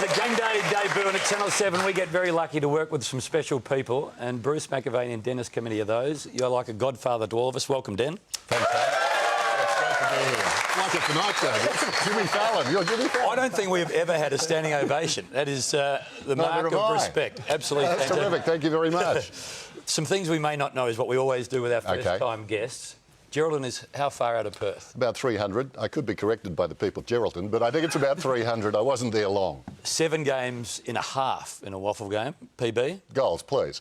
a game day debut on Channel 7. We get very lucky to work with some special people, and Bruce McAvaney and Dennis Cometti are those. You're like a godfather to all of us. Welcome, Den. Thanks, it's great to be here. Like it tonight, though. Jimmy Fallon. You're Jimmy Fallon. I don't think we've ever had a standing ovation. That is the mark of respect. Absolutely That's fantastic. terrific. Thank you very much. Some things we may not know is what we always do with our first-time guests. Geraldton is how far out of Perth? About 300. I could be corrected by the people of Geraldton, but I think it's about 300. I wasn't there long. 7 games in a half in a waffle game. PB? Goals, please.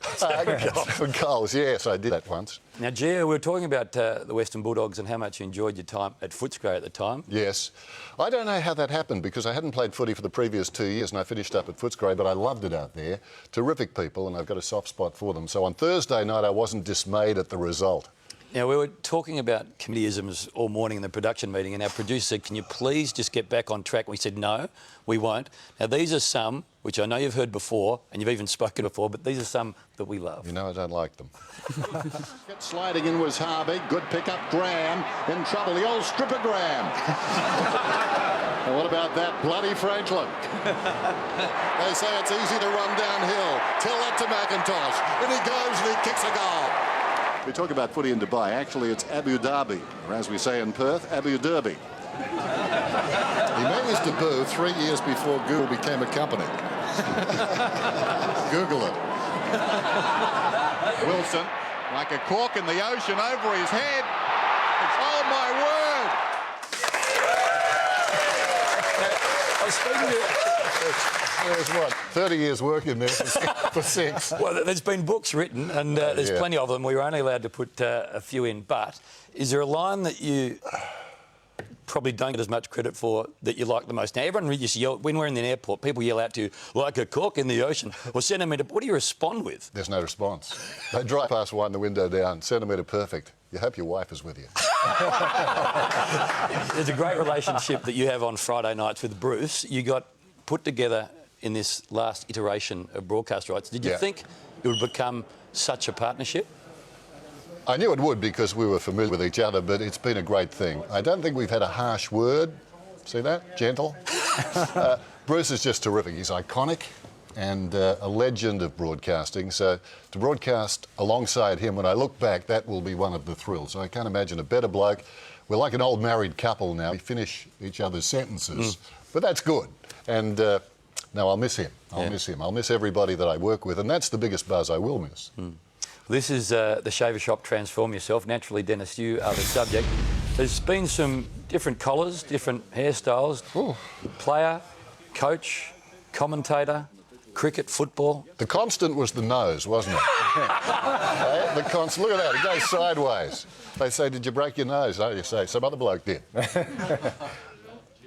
Goals, yes, I did that once. Now, Gio, we were talking about the Western Bulldogs and how much you enjoyed your time at Footscray at the time. Yes. I don't know how that happened because I hadn't played footy for the previous 2 years and I finished up at Footscray, but I loved it out there. Terrific people, and I've got a soft spot for them. So on Thursday night, I wasn't dismayed at the result. Now, we were talking about committeeisms all morning in the production meeting, and our producer said, can you please just get back on track? We said, no, we won't. Now, these are some, which I know you've heard before, and you've even spoken before, but these are some that we love. You know, I don't like them. Sliding in was Harvey. Good pick-up, Graham. In trouble, the old stripper Graham. And what about that bloody Franklin? They say it's easy to run downhill. Tell that to McIntosh. And he goes and he kicks a goal. We talk about footy in Dubai. Actually, it's Abu Dhabi, or as we say in Perth, Abu Derby. He made his debut 3 years before Google became a company. Google it. Wilson, like a cork in the ocean over his head. Oh, my word! I was speaking to... There's what, 30 years work in there for 6. Well, there's been books written, and there's plenty of them. We were only allowed to put a few in. But is there a line that you probably don't get as much credit for that you like the most? Now, everyone just yell, when we're in the airport, people yell out to you, like a cork in the ocean, or centimetre. What do you respond with? There's no response. They drive past, wind the window down, centimetre perfect. You hope your wife is with you. There's a great relationship that you have on Friday nights with Bruce. You got put together in this last iteration of broadcast rights. Did you think it would become such a partnership? I knew it would because we were familiar with each other, but it's been a great thing. I don't think we've had a harsh word. See that? Gentle. Bruce is just terrific. He's iconic and a legend of broadcasting. So to broadcast alongside him, when I look back, that will be one of the thrills. I can't imagine a better bloke. We're like an old married couple now. We finish each other's sentences, but that's good. And no, I'll miss him. I'll miss him. I'll miss everybody that I work with, and that's the biggest buzz I will miss. This is the Shaver Shop Transform Yourself. Naturally, Dennis, you are the subject. There's been some different collars, different hairstyles. Ooh. Player, coach, commentator, cricket, football. The constant was the nose, wasn't it? The constant. Look at that. It goes sideways. They say, did you break your nose? Oh, you say, some other bloke did.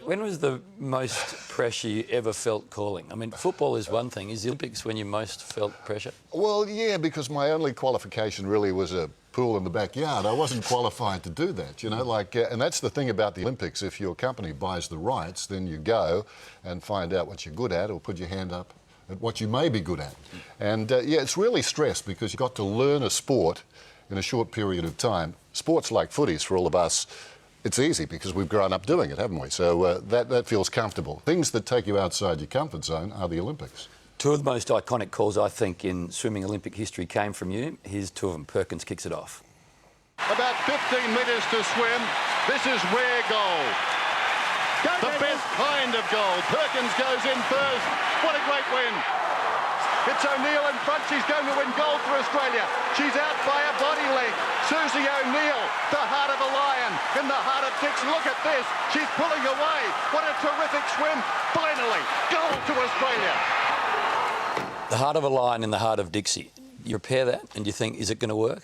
When was the most pressure you ever felt calling? I mean, football is one thing. Is the Olympics when you most felt pressure? Well, yeah, because my only qualification really was a pool in the backyard. I wasn't qualified to do that, you know, and that's the thing about the Olympics. If your company buys the rights, then you go and find out what you're good at or put your hand up at what you may be good at. And, yeah, it's really stress because you've got to learn a sport in a short period of time. Sports like footies for all of us, it's easy because we've grown up doing it, haven't we? So that feels comfortable. Things that take you outside your comfort zone are the Olympics. 2 of the most iconic calls, I think, in swimming Olympic history came from you. Here's 2 of them. Perkins kicks it off. About 15 metres to swim. This is rare goal. The best kind of goal. Perkins goes in first. What a great win. It's O'Neill in front. She's going to win gold for Australia. She's out by a body length. Susie O'Neill, the heart of a lion, in the heart of Dixon. Look at this. She's pulling away. What a terrific swim. Finally, gold to Australia. The heart of a lion in the heart of Dixie. You repair that and you think, is it going to work?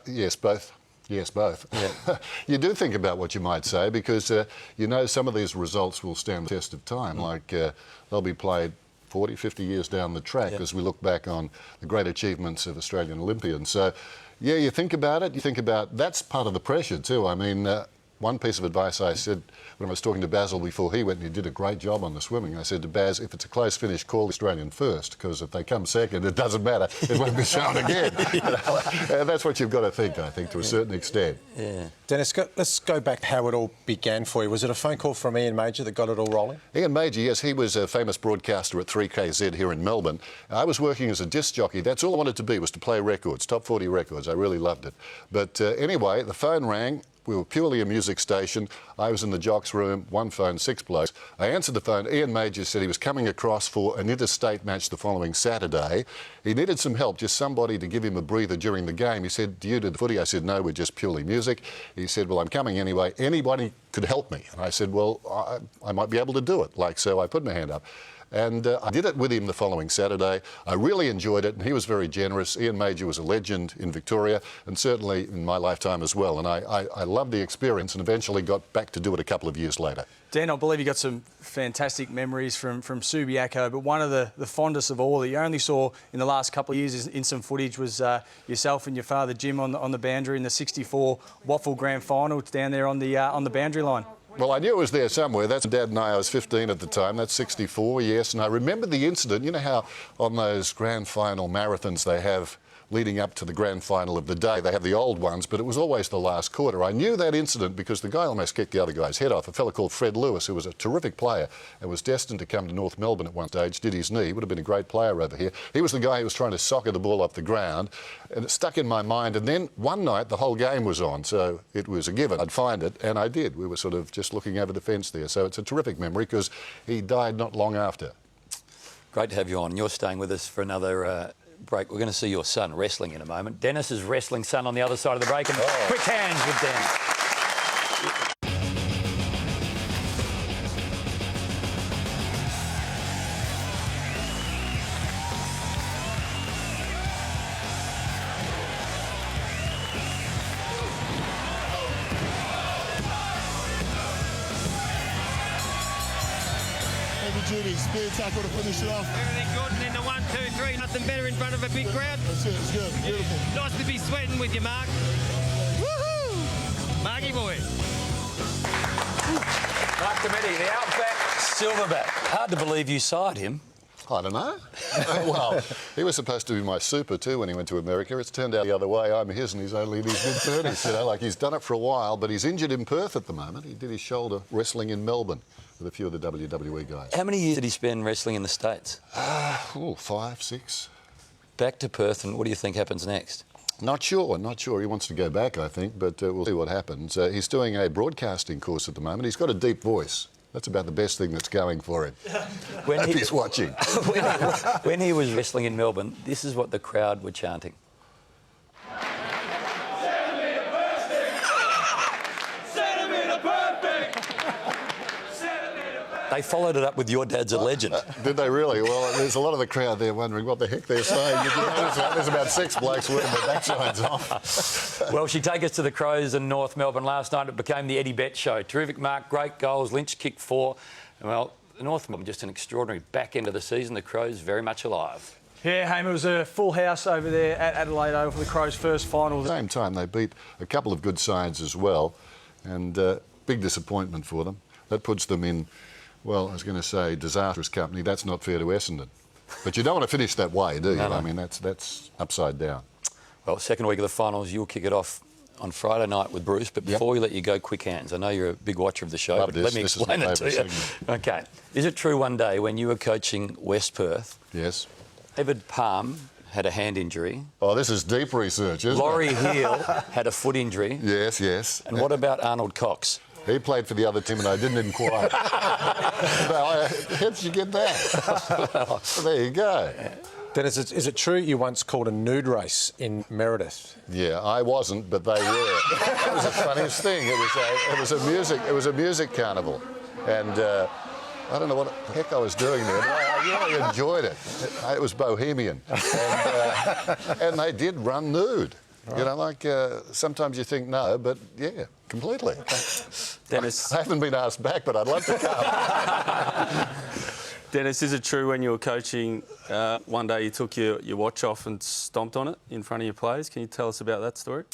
Yes, both. Yes, both. Yeah. You do think about what you might say because you know some of these results will stand the test of time. Like they'll be played 40, 50 years down the track as we look back on the great achievements of Australian Olympians. So, yeah, you think about it, you think about that's part of the pressure too. I mean, one piece of advice I said when I was talking to Basil before he went, and he did a great job on the swimming, I said to Baz, if it's a close finish, call the Australian first, because if they come second, it doesn't matter. It won't be shown again. You know? And that's what you've got to think, I think, to a certain extent. Yeah. Dennis, let's go back to how it all began for you. Was it a phone call from Ian Major that got it all rolling? Ian Major, yes, he was a famous broadcaster at 3KZ here in Melbourne. I was working as a disc jockey. That's all I wanted to be, was to play records, top 40 records. I really loved it. But anyway, the phone rang. We were purely a music station. I was in the jocks room, one phone, 6 blokes. I answered the phone. Ian Major said he was coming across for an interstate match the following Saturday. He needed some help, just somebody to give him a breather during the game. He said, do you do the footy? I said, no, we're just purely music. He said, well, I'm coming anyway. Anybody could help me. And I said, well, I might be able to do it. So I put my hand up. And I did it with him the following Saturday. I really enjoyed it, and he was very generous. Ian Major was a legend in Victoria, and certainly in my lifetime as well. And I loved the experience, and eventually got back to do it a couple of years later. Dan, I believe you got some fantastic memories from Subiaco, but one of the fondest of all that you only saw in the last couple of years in some footage was yourself and your father Jim on the boundary in the '64 Waffle Grand Final down there on the boundary line. Well, I knew it was there somewhere. That's Dad and I was 15 at the time. That's '64, yes. And I remember the incident. You know how on those grand final marathons they have leading up to the grand final of the day, they have the old ones, but it was always the last quarter. I knew that incident because the guy almost kicked the other guy's head off, a fellow called Fred Lewis, who was a terrific player and was destined to come to North Melbourne at one stage, did his knee, would have been a great player over here. He was the guy who was trying to soccer the ball off the ground, and it stuck in my mind. And then one night the whole game was on, so it was a given. I'd find it, and I did. We were sort of just looking over the fence there. So it's a terrific memory because he died not long after. Great to have you on. You're staying with us for another break. We're going to see your son wrestling in a moment. Dennis's wrestling son on the other side of the break. And quick hands with Dennis. Judy, spear tackle to finish it off. Everything good, and then the 1, 2, 3, nothing better in front of a big crowd. That's it, it's good, beautiful. Nice to be sweating with you, Mark. Woohoo! Marky boy. Mark Cometti, the Outback Silverback. Hard to believe you signed him. I don't know. Well, he was supposed to be my super too when he went to America. It's turned out the other way. I'm his and he's only in his mid-30s. You know, like he's done it for a while, but he's injured in Perth at the moment. He did his shoulder wrestling in Melbourne with a few of the WWE guys. How many years did he spend wrestling in the States? 5, 6. Back to Perth, and what do you think happens next? Not sure. He wants to go back, I think, but we'll see what happens. He's doing a broadcasting course at the moment. He's got a deep voice. That's about the best thing that's going for him. When he's watching. when he was wrestling in Melbourne, this is what the crowd were chanting. They followed it up with "Your dad's a legend." Did they really? Well, there's a lot of the crowd there wondering what the heck they're saying. Did you notice that? There's about 6 blokes working their backsides off. Well, she take us to the Crows in North Melbourne. Last night it became the Eddie Betts show. Terrific mark, great goals, Lynch kicked 4. Well, North Melbourne just an extraordinary back end of the season. The Crows very much alive. Yeah, Haim, it was a full house over there at Adelaide Oval for the Crows' first final. At the same time, they beat a couple of good sides as well, and big disappointment for them. That puts them in, well, I was going to say disastrous company. That's not fair to Essendon. But you don't want to finish that way, do you? No. I mean, that's upside down. Well, second week of the finals, you'll kick it off on Friday night with Bruce. But before we let you go, quick hands. I know you're a big watcher of the show, but let me explain it to you. Segment. OK. Is it true one day when you were coaching West Perth, Yes. Evad Palm had a hand injury, Oh, this is deep research, isn't Laurie it? Heel had a foot injury, Yes, yes. and what about Arnold Cox? He played for the other team and I didn't inquire. How did you get that? Well, there you go. Dennis, is it true you once called a nude race in Meredith? Yeah, I wasn't, but they were. It was the funniest thing. It was a music carnival, and I don't know what the heck I was doing there, but I really enjoyed it. It was bohemian, and they did run nude. Right. You know, like sometimes you think no, but yeah, completely. Dennis, I haven't been asked back, but I'd love to come. Dennis, is it true when you were coaching, one day you took your watch off and stomped on it in front of your players? Can you tell us about that story?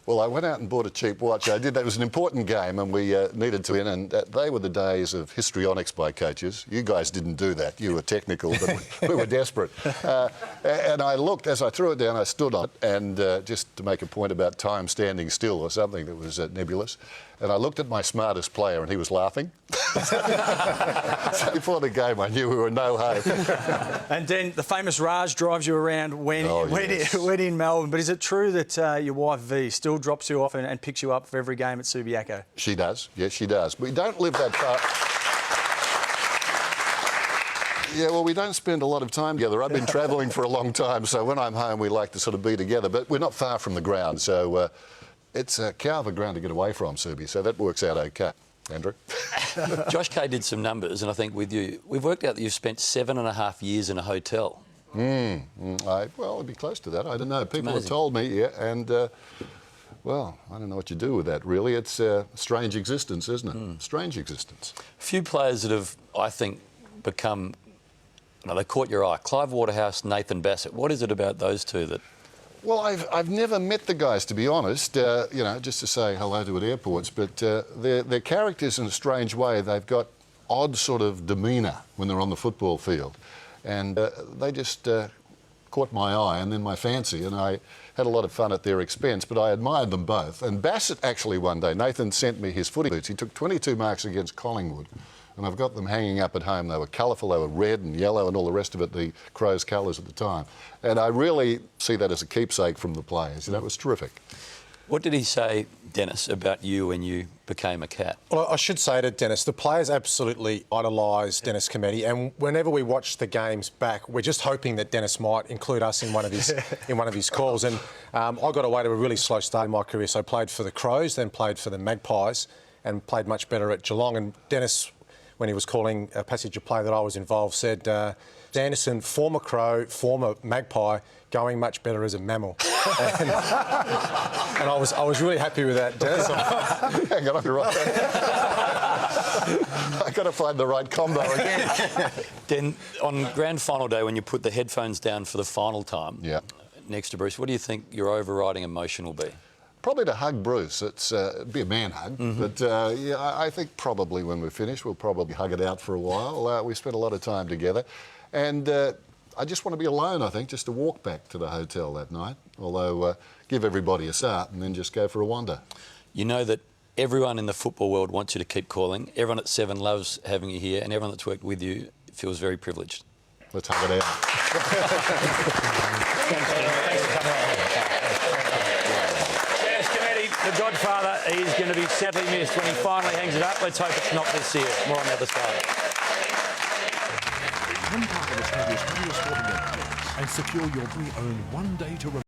Well, I went out and bought a cheap watch. I did. That was an important game, and we needed to win. And they were the days of histrionics by coaches. You guys didn't do that. You were technical, but we were desperate. And I looked, as I threw it down, I stood on it, and just to make a point about time standing still or something that was nebulous. And I looked at my smartest player, and he was laughing. So before the game, I knew we were no hope. And then the famous Raj drives you around when in Melbourne. But is it true that your wife V still drops you off and picks you up for every game at Subiaco? She does. Yes, she does. We don't live that far. Yeah, well, we don't spend a lot of time together. I've been travelling for a long time, so when I'm home, we like to sort of be together. But we're not far from the ground, so it's a cow of a ground to get away from, Subi, so that works out OK. Andrew? Josh Kay did some numbers, and I think with you, we've worked out that you've spent 7.5 years in a hotel. Well, it'd be close to that. I don't know. People have told me, yeah, and, well, I don't know what you do with that, really. It's a strange existence, isn't it? Strange existence. A few players that have, I think, become... they caught your eye. Clive Waterhouse, Nathan Bassett. What is it about those two that... Well, I've never met the guys, to be honest, you know, just to say hello to at airports, but they're characters in a strange way. They've got odd sort of demeanour when they're on the football field. And they just caught my eye and then my fancy, and I had a lot of fun at their expense, but I admired them both. And Bassett, actually, one day, Nathan sent me his footy boots. He took 22 marks against Collingwood. And I've got them hanging up at home. They were colourful, they were red and yellow and all the rest of it, the Crows' colours at the time. And I really see that as a keepsake from the players. And that was terrific. What did he say, Dennis, about you when you became a Cat? Well, I should say to Dennis, the players absolutely idolise Dennis Cometti, and whenever we watch the games back, we're just hoping that Dennis might include us in one of his calls. And I got away to a really slow start in my career, so I played for the Crows, then played for the Magpies, and played much better at Geelong. And Dennis, when he was calling a passage of play that I was involved, said, Anderson, former Crow, former Magpie, going much better as a mammal. and I was really happy with that, Dennis. Hang on, you're right. I've got to find the right combo again. Then, on grand final day, when you put the headphones down for the final time, next to Bruce, what do you think your overriding emotion will be? Probably to hug Bruce. It'd be a man hug, but yeah, I think probably when we're finished, we'll probably hug it out for a while. We spent a lot of time together, and I just want to be alone, I think, just to walk back to the hotel that night, although give everybody a start and then just go for a wander. You know that everyone in the football world wants you to keep calling. Everyone at Seven loves having you here, and everyone that's worked with you feels very privileged. Let's hug it out. Thanks for coming out. The Godfather is going to be sadly missed when he finally hangs it up. Let's hope it's not this year. More on the other side. Become part of Australia's highest sporting events and secure your very own one-day to remember.